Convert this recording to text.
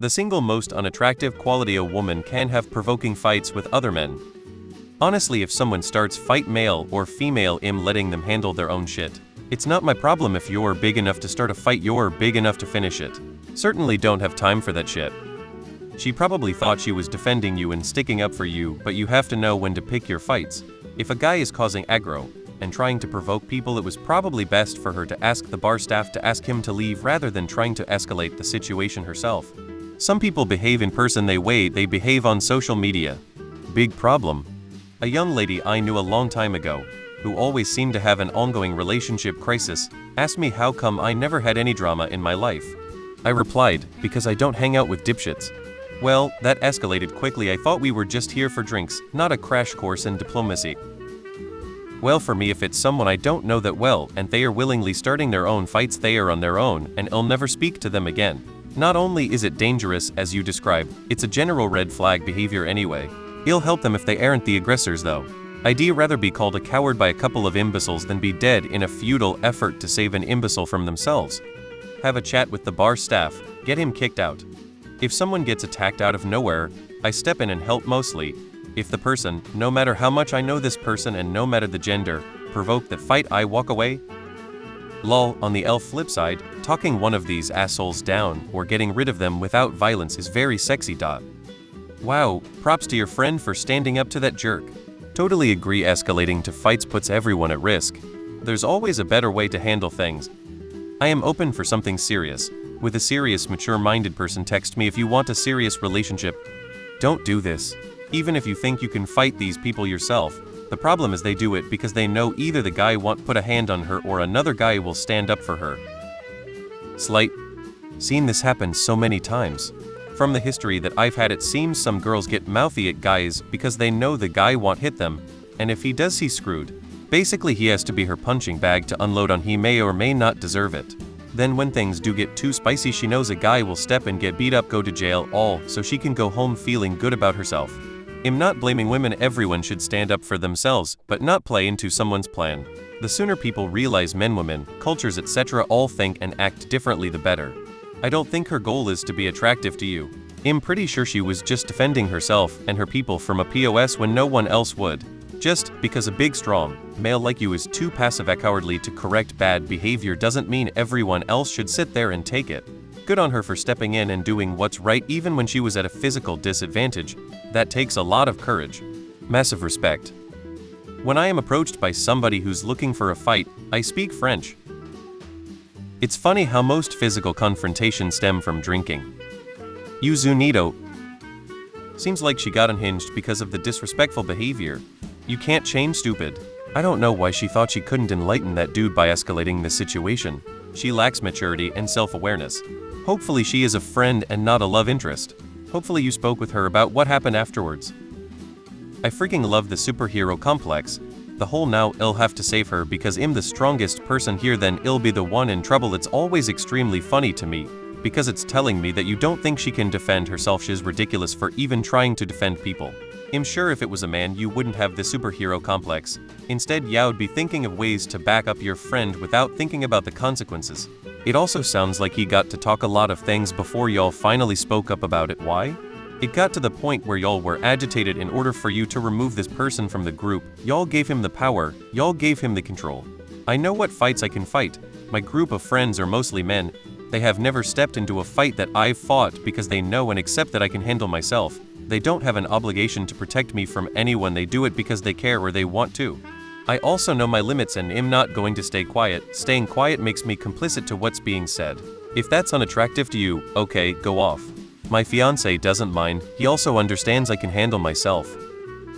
The single most unattractive quality a woman can have: provoking fights with other men. Honestly, if someone starts fight, male or female, I'm letting them handle their own shit. It's not my problem if you're big enough to start a fight, you're big enough to finish it. Certainly don't have time for that shit. She probably thought she was defending you and sticking up for you, but you have to know when to pick your fights. If a guy is causing aggro and trying to provoke people, it was probably best for her to ask the bar staff to ask him to leave rather than trying to escalate the situation herself. Some people behave in person the way they behave on social media. Big problem. A young lady I knew a long time ago, who always seemed to have an ongoing relationship crisis, asked me how come I never had any drama in my life. I replied, because I don't hang out with dipshits. Well, that escalated quickly. I thought we were just here for drinks, not a crash course in diplomacy. Well, for me, if it's someone I don't know that well and they are willingly starting their own fights, they are on their own and I'll never speak to them again. Not only is it dangerous as you described, it's a general red flag behavior anyway. It'll help them if they aren't the aggressors though. I'd rather be called a coward by a couple of imbeciles than be dead in a futile effort to save an imbecile from themselves. Have a chat with the bar staff, get him kicked out. If someone gets attacked out of nowhere, I step in and help mostly. If the person, no matter how much I know this person and no matter the gender, provoke that fight, I walk away. Lol. On the flip side, talking one of these assholes down or getting rid of them without violence is very sexy. Wow, props to your friend for standing up to that jerk. Totally agree, escalating to fights puts everyone at risk. There's always a better way to handle things. I am open for something serious. With a serious, mature-minded person, text me if you want a serious relationship. Don't do this. Even if you think you can fight these people yourself, the problem is they do it because they know either the guy won't put a hand on her or another guy will stand up for her. Slight. Seen this happen so many times. From the history that I've had, it seems some girls get mouthy at guys because they know the guy won't hit them, and if he does, he's screwed. Basically, he has to be her punching bag to unload on. He may or may not deserve it. Then when things do get too spicy, she knows a guy will step and get beat up, go to jail, all so she can go home feeling good about herself. I'm not blaming women. Everyone should stand up for themselves, but not play into someone's plan. The sooner people realize men, women, cultures, etc. all think and act differently, the better. I don't think her goal is to be attractive to you. I'm pretty sure she was just defending herself and her people from a POS when no one else would. Just because a big, strong male like you is too passive and cowardly to correct bad behavior doesn't mean everyone else should sit there and take it. Good on her for stepping in and doing what's right even when she was at a physical disadvantage. That takes a lot of courage. Massive respect. When I am approached by somebody who's looking for a fight, I speak French. It's funny how most physical confrontations stem from drinking. You Zunito. Seems like she got unhinged because of the disrespectful behavior. You can't change, stupid. I don't know why she thought she couldn't enlighten that dude by escalating the situation. She lacks maturity and self-awareness. Hopefully she is a friend and not a love interest. Hopefully you spoke with her about what happened afterwards. I freaking love the superhero complex. The whole now I'll have to save her because I'm the strongest person here, then I'll be the one in trouble. It's always extremely funny to me because it's telling me that you don't think she can defend herself. She's ridiculous for even trying to defend people. I'm sure if it was a man you wouldn't have the superhero complex. Instead, you'd be thinking of ways to back up your friend without thinking about the consequences. It also sounds like he got to talk a lot of things before y'all finally spoke up about it. Why? It got to the point where y'all were agitated. In order for you to remove this person from the group, y'all gave him the power, y'all gave him the control. I know what fights I can fight. My group of friends are mostly men. They have never stepped into a fight that I've fought because they know and accept that I can handle myself. They don't have an obligation to protect me from anyone. They do it because they care or they want to. I also know my limits and am not going to stay quiet. Staying quiet makes me complicit to what's being said. If that's unattractive to you, okay, go off. My fiancé doesn't mind. He also understands I can handle myself.